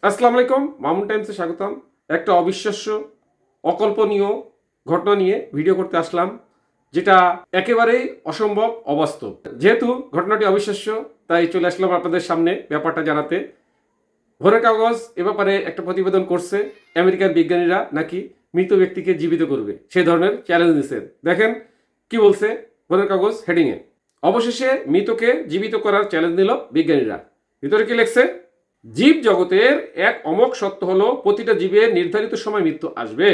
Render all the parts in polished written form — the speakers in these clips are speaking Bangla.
আসসালামু আলাইকুম, মামুন টাইমসে স্বাগতম। একটা অবিশ্বাস্য অকল্পনীয় ঘটনা নিয়ে ভিডিও করতে আসলাম, যেটা একেবারেই অসম্ভব, অবাস্তব। যেহেতু ঘটনাটি অবিশ্বাস্য, তাই চলে আসলাম আপনাদের সামনে ব্যাপারটা জানাতে। ভোরের কাগজ এ ব্যাপারে একটা প্রতিবেদন করছে, আমেরিকার বিজ্ঞানীরা নাকি মৃত ব্যক্তিকে জীবিত করবে, সেই ধরনের চ্যালেঞ্জ দিচ্ছেন। দেখেন কি বলছে ভোরের কাগজ হেডিংয়ে। অবশেষে মৃতকে জীবিত করার চ্যালেঞ্জ দিল বিজ্ঞানীরা। ভিতরে কি লেখছে? জীব জগতের এক অমোঘ সত্য হলো প্রতিটা জীবের নির্ধারিত সময় মৃত্যু আসবে,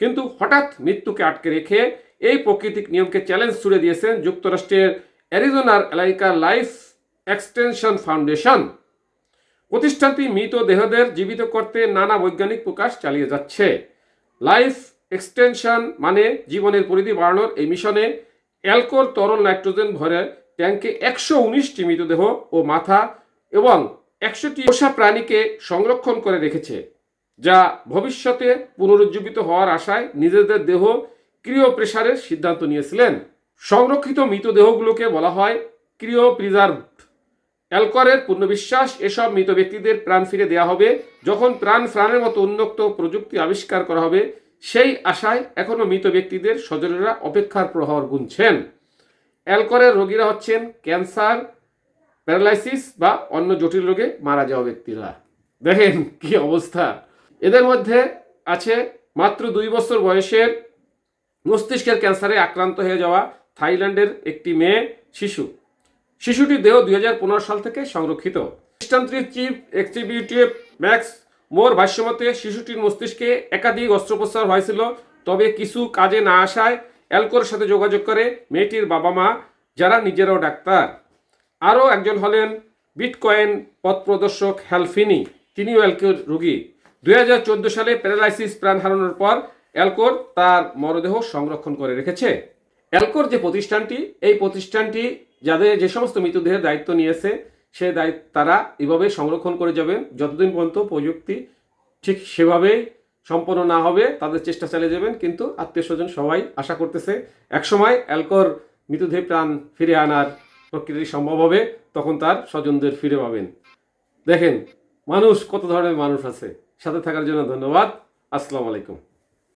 কিন্তু হঠাৎ মৃত্যুকে আটকে রেখে এই প্রাকৃতিক নিয়মকে চ্যালেঞ্জ ছুড়ে দিয়েছেন যুক্তরাষ্ট্রের অ্যারিজোনার এলাকা লাইফ এক্সটেনশন ফাউন্ডেশন। প্রতিষ্ঠানটি মৃত দেহদের জীবিত করতে নানা বৈজ্ঞানিক প্রকাশ চালিয়ে যাচ্ছে। লাইফ এক্সটেনশন মানে জীবনের পরিধি বাড়ানোর এই মিশনে অ্যালকোর তরল নাইট্রোজেন ভরে ট্যাঙ্কে 119টি মৃতদেহ ও মাথা এবং 100টি পোষা প্রাণীকে সংরক্ষণ করে রেখেছে, যা ভবিষ্যতে পুনরুজ্জীবিত হওয়ার আশায় নিজেদের দেহ ক্রিও প্রেসারের সিদ্ধান্ত নিয়েছিলেন। সংরক্ষিত মৃতদেহগুলোকে বলা হয় ক্রিও প্রিজার্ভড। অ্যালকরের পূর্ণ বিশ্বাস, এসব মৃত ব্যক্তিদের প্রাণ ফিরে দেওয়া হবে যখন প্রাণের মতো উন্নত প্রযুক্তি আবিষ্কার করা হবে। সেই আশায় এখনও মৃত ব্যক্তিদের স্বজনেরা অপেক্ষার প্রহর গুনছেন। অ্যালকরের রোগীরা হচ্ছেন ক্যান্সার, প্যারালাইসিস বা অন্য জটিল রোগে মারা যাওয়া ব্যক্তিরা। দেখেন কি অবস্থা। এদের মধ্যে আছে মাত্র 2 বছর বয়সের মস্তিষ্কের ক্যান্সারে আক্রান্ত হয়ে যাওয়া থাইল্যান্ডের একটি মেয়ে শিশুটির দেহ 2015 সাল থেকে সংরক্ষিত। প্রতিষ্ঠানটির চিফ এক্সিকিউটিভ ম্যাক্স মোর ভাষ্যমতে, শিশুটির মস্তিষ্কে একাধিক অস্ত্রোপচার হয়েছিল, তবে কিছু কাজে না আসায় অ্যালকোর সাথে যোগাযোগ করে মেয়েটির বাবা মা, যারা নিজেরাও ডাক্তার। আরও একজন হলেন বিটকয়েন পথ প্রদর্শক হ্যালফিনি, তিনিও অ্যালকোর রোগী। 2014 সালে প্যারালাইসিস প্রাণ হারানোর পর অ্যালকোর তার মরদেহ সংরক্ষণ করে রেখেছে। অ্যালকোর যে প্রতিষ্ঠানটি, এই প্রতিষ্ঠানটি যাদের যে সমস্ত মৃতদেহের দায়িত্ব নিয়েছে, সে দায়িত্ব তারা এভাবে সংরক্ষণ করে যাবেন যতদিন পর্যন্ত প্রযুক্তি ঠিক সেভাবেই সম্পন্ন না হবে, তাদের চেষ্টা চালিয়ে যাবেন। কিন্তু আত্মীয় স্বজন সবাই আশা করতেছে একসময় অ্যালকোর মৃতদেহ প্রাণ ফিরে আনার প্রক্রিয়া সম্ভব হবে, তখন তার স্বজনদের ফিরে পাবেন। দেখেন মানুষ কত ধরনের মানুষ আছে। সাথে থাকার জন্য ধন্যবাদ। আসসালামু আলাইকুম।